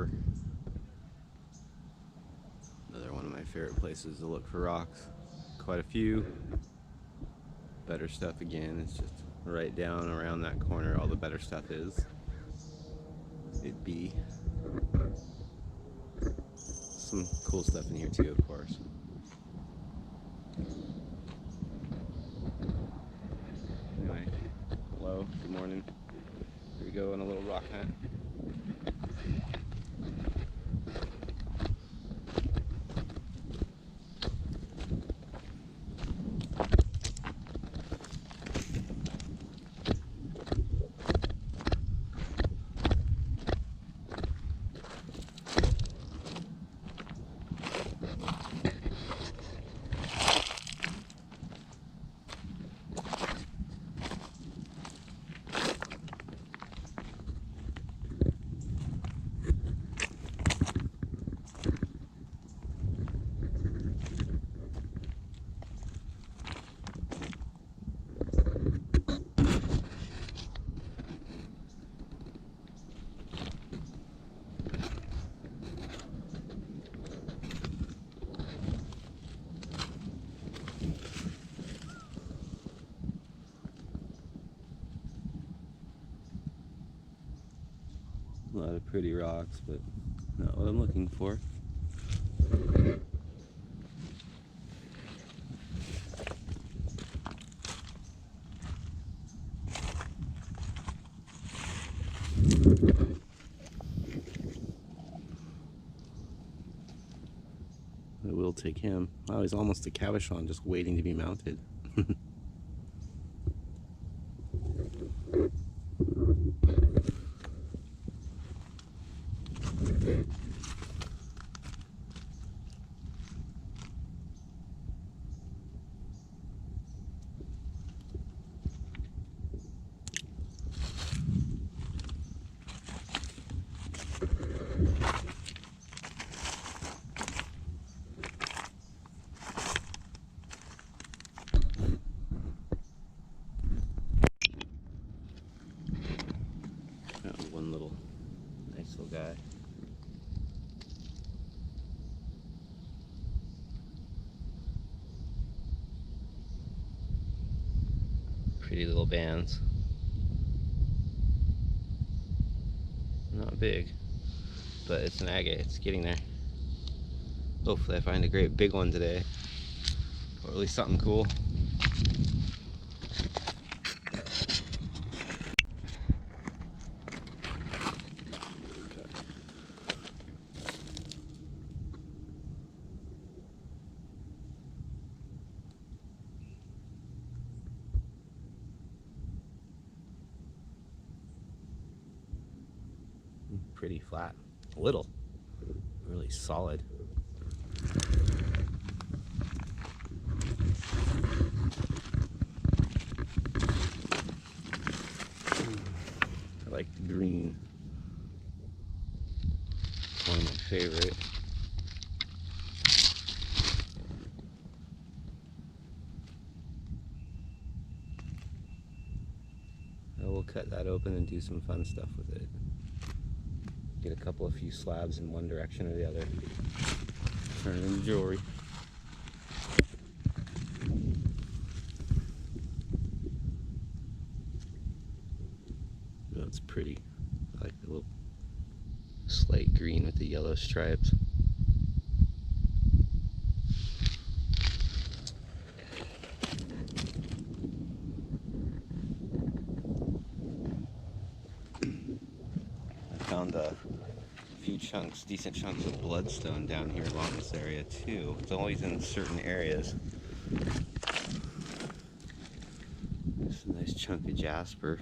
Harbor. Another one of my favorite places to look for rocks. Quite a few. Better stuff again, it's just right down around that corner all the better stuff is. It'd be some cool stuff in here too, of course. Anyway, hello, good morning. Here we go on a little rock hunt. A lot of pretty rocks, but not what I'm looking for. I will take him. Wow, he's almost a cabochon, just waiting to be mounted. One little nice little guy. Pretty little bands. Not big, but it's an agate. It's getting there. Hopefully I find a great big one today, or at least something cool. Pretty flat, little, really solid. I like the green, one of my favorite. I will cut that open and do some fun stuff with it. Get a few slabs in one direction or the other. Turn it into jewelry. That's pretty. I like the little slate green with the yellow stripes. I found a few chunks, decent chunks of bloodstone down here along this area too. It's always in certain areas. There's a nice chunk of jasper.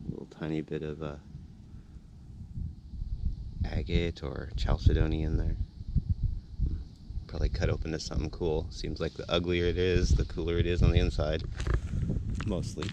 A little tiny bit of agate or chalcedony in there. Probably cut open to something cool. Seems like the uglier it is, the cooler it is on the inside. Mostly.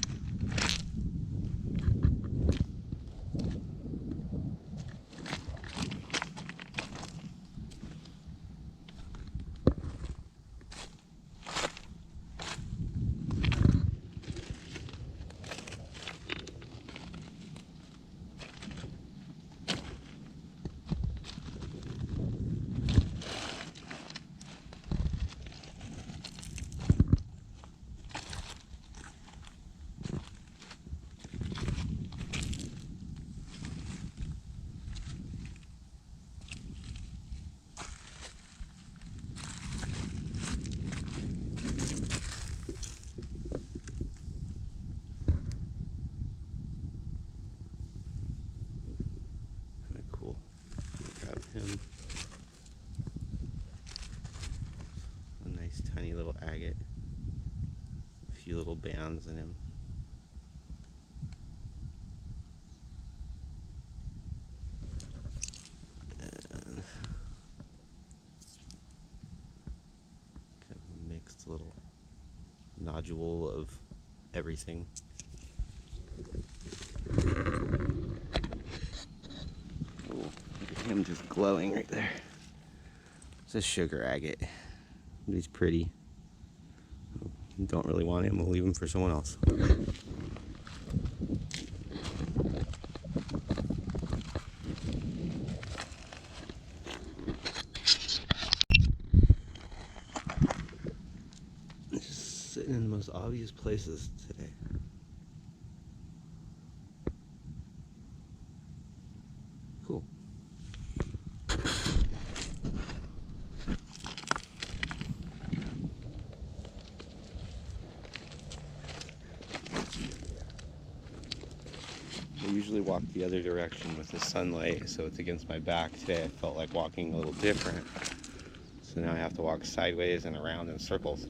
tiny little agate. A few little bands in him. And kind of a mixed little nodule of everything. Oh, look at him just glowing right there. It's a sugar agate. He's pretty. Don't really want him, we'll leave him for someone else. Just sitting in the most obvious places today. Cool. I usually walk the other direction with the sunlight, so it's against my back. Today I felt like walking a little different. So now I have to walk sideways and around in circles.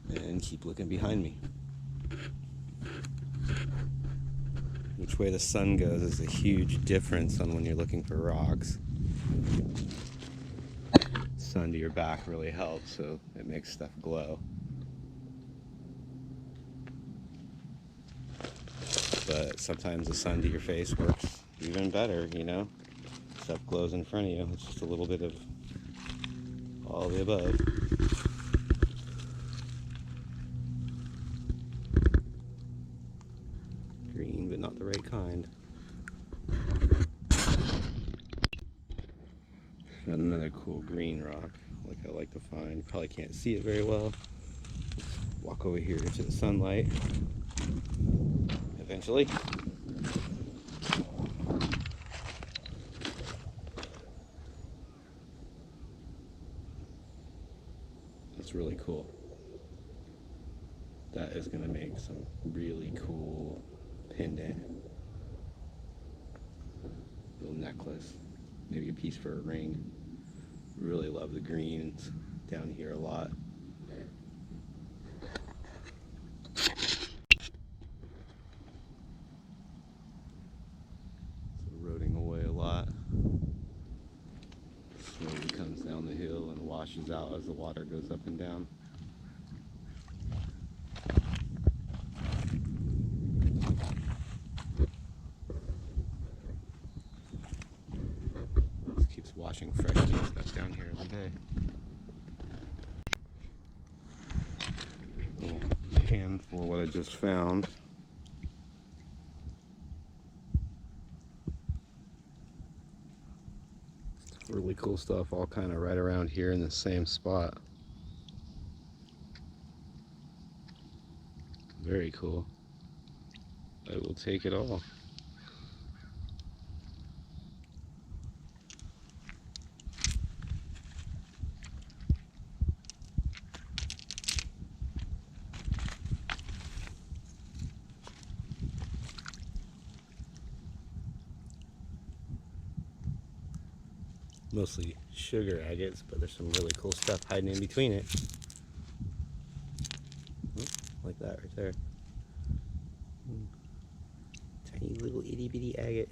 And keep looking behind me. Which way the sun goes is a huge difference on when you're looking for rocks. Sun to your back really helps, so it makes stuff glow. But sometimes the sun to your face works even better, you know? Stuff glows in front of you. It's just a little bit of all the above. Green, but not the right kind. Got another cool green rock, like I like to find. Probably can't see it very well. Walk over here to the sunlight. Eventually. That's really cool. That is going to make some really cool pendant. Little necklace. Maybe a piece for a ring. Really love the greens down here a lot. It's eroding away a lot. Slowly comes down the hill and washes out as the water goes up and down. Washing fresh stuff down here every day. Little pan for what I just found. Really cool stuff, all kind of right around here in the same spot. Very cool. I will take it all. Mostly sugar agates, but there's some really cool stuff hiding in between it. Like that right there. Tiny little itty bitty agate.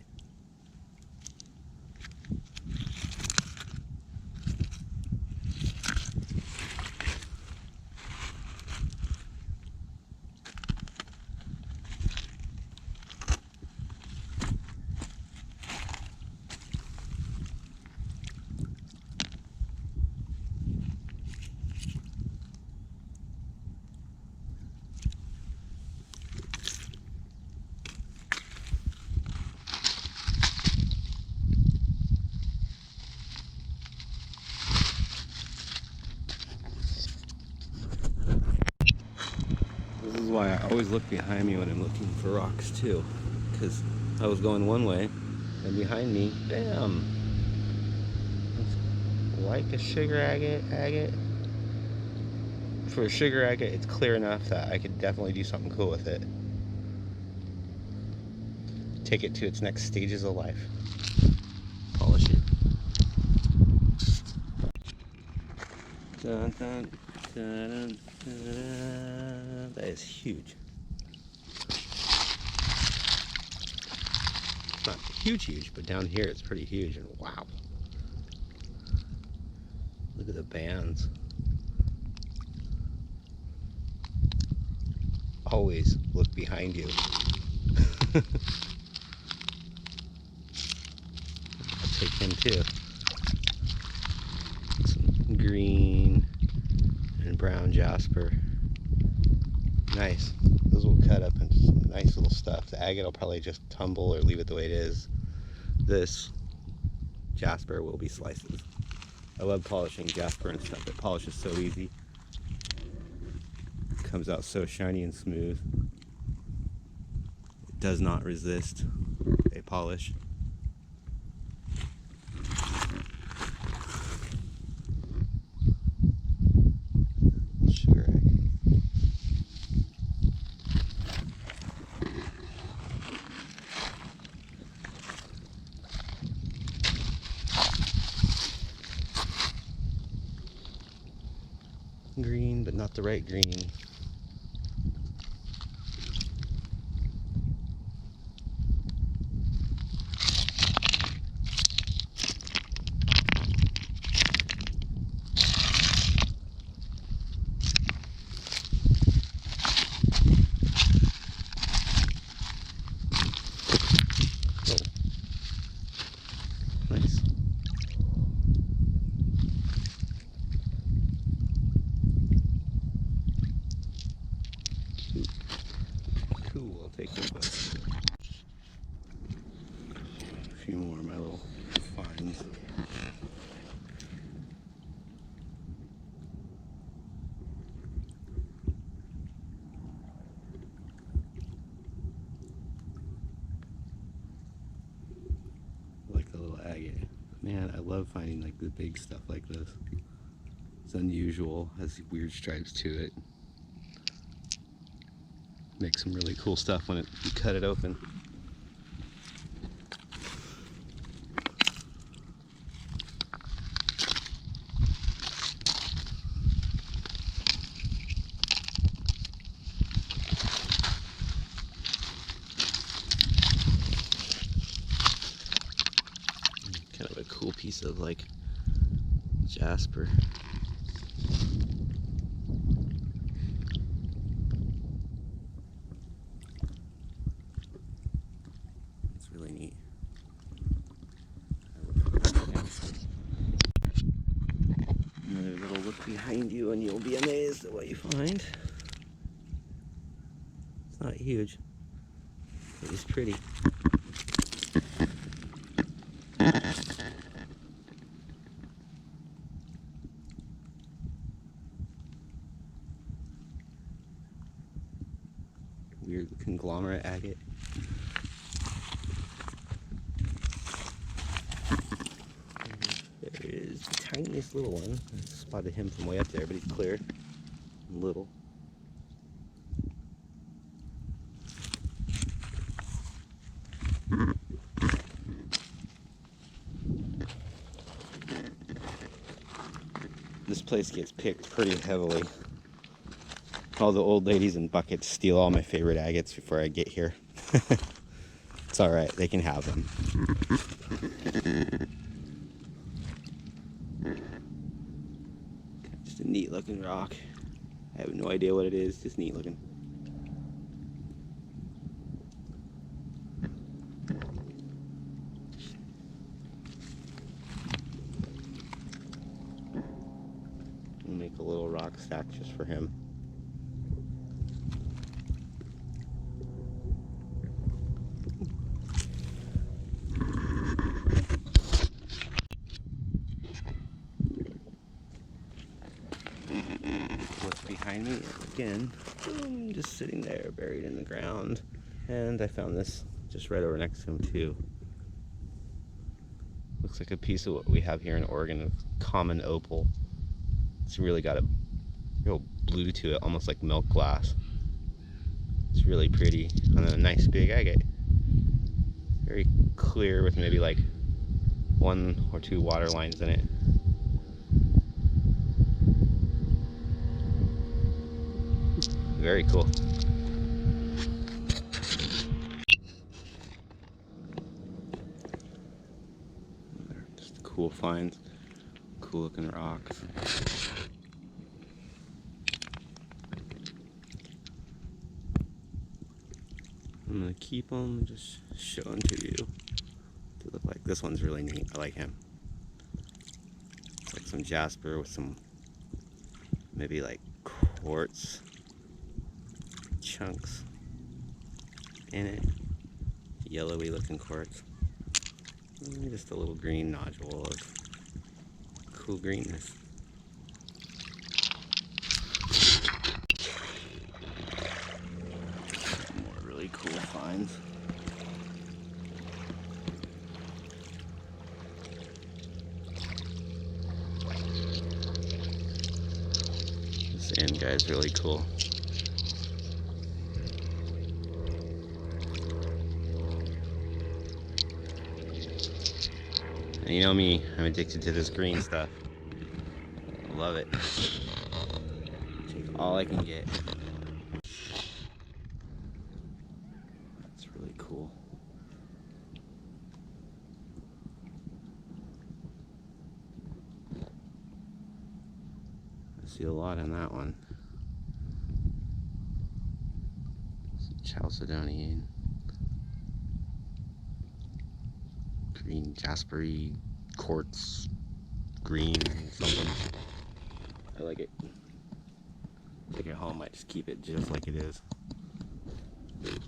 This is why I always look behind me when I'm looking for rocks too, because I was going one way and behind me, bam, it's like a sugar agate. For a sugar agate, it's clear enough that I could definitely do something cool with it. Take it to its next stages of life. Dun, dun, dun, dun, dun. That is huge. Not huge, but down here it's pretty huge, and wow. Look at the bands. Always look behind you. I'll take him too. Some green and brown jasper. Nice. Those will cut up into some nice little stuff. The agate will probably just tumble or leave it the way it is. This jasper will be slices. I love polishing jasper and stuff. It polishes so easy. It comes out so shiny and smooth. It does not resist a polish. Sugar egg. Green, but not the right green. Nice. Cool, I'll take them both. A few more of my little finds. Like the little agate. Man, I love finding like the big stuff like this. It's unusual, has weird stripes to it. Makes some really cool stuff when you cut it open. Kind of a cool piece of like jasper. Really neat. Another little look behind you and you'll be amazed at what you find. It's not huge. It is pretty. Weird conglomerate agate. There is the tiniest little one. I spotted him from way up there, but he's clear and little. This place gets picked pretty heavily. All the old ladies in buckets steal all my favorite agates before I get here. It's alright, they can have them. Just a neat looking rock. I have no idea what it is, just neat looking. I'll make a little rock stack just for him. What's behind me? Again, boom, just sitting there, buried in the ground. And I found this just right over next to him too. Looks like a piece of what we have here in Oregon of common opal. It's really got a real blue to it, almost like milk glass. It's really pretty, and a nice big agate. Very clear with maybe like 1 or 2 water lines in it. Very cool. Just cool finds, cool looking rocks. I'm gonna keep them, just showing to you. They look like this one's really neat. I like him. It's like some jasper with some maybe like quartz chunks in it. Yellowy looking quartz. And just a little green nodule of cool greenness. More really cool finds. This end guy's really cool. And you know me, I'm addicted to this green stuff. I love it. Take all I can get. That's really cool. I see a lot in that one. Chalcedonian. Green jaspery quartz green something. I like it. Take it home, might just keep it just like it is. It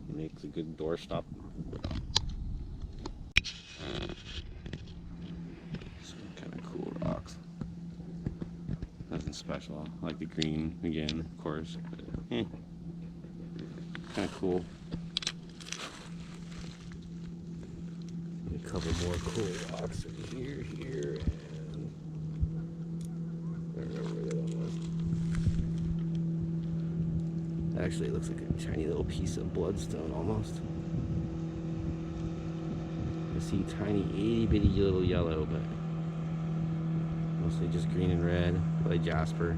makes a good doorstop. Some kind of cool rocks. Nothing special. I like the green again, of course. But, kind of cool. A couple more cool rocks in here, and I don't remember where the other one was. Actually, it looks like a tiny little piece of bloodstone almost. I see tiny itty bitty little yellow, but mostly just green and red, probably jasper.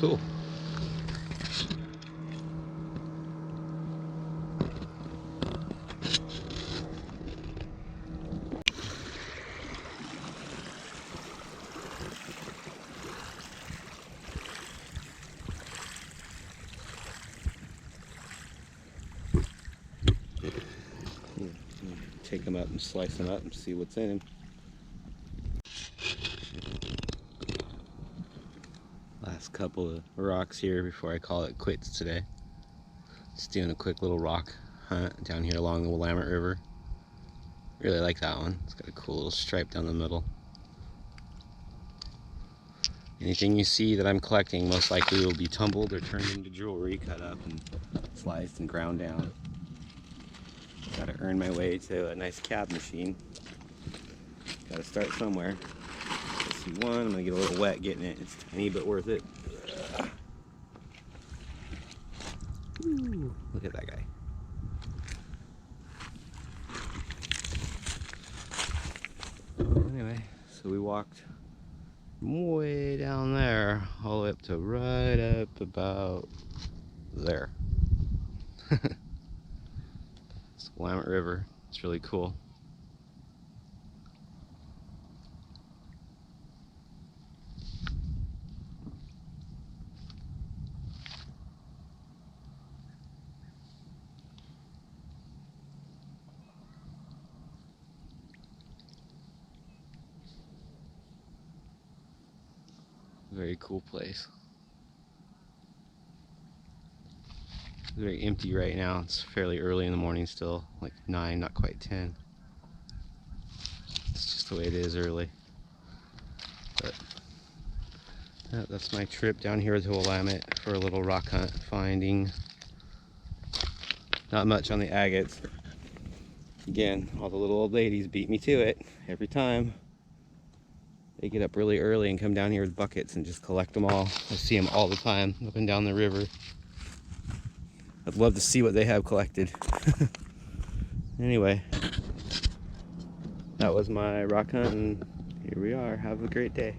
Cool. Take them out and slice them up and see what's in them. Last couple of rocks here before I call it quits today. Just doing a quick little rock hunt down here along the Willamette River. Really like that one. It's got a cool little stripe down the middle. Anything you see that I'm collecting most likely will be tumbled or turned into jewelry, cut up and sliced and ground down. Gotta earn my way to a nice cab machine. Gotta start somewhere. I see one, I'm gonna get a little wet getting it. It's tiny but worth it. Ooh, look at that guy. Anyway, so we walked way down there, all the way up to right up about there. Willamette River. It's really cool. Very cool place. It's very empty right now. It's fairly early in the morning still, like 9, not quite 10. It's just the way it is early. But yeah, that's my trip down here to Willamette for a little rock hunt, finding not much on the agates. Again, all the little old ladies beat me to it every time. They get up really early and come down here with buckets and just collect them all. I see them all the time up and down the river. I'd love to see what they have collected. Anyway, that was my rock hunt, and here we are. Have a great day.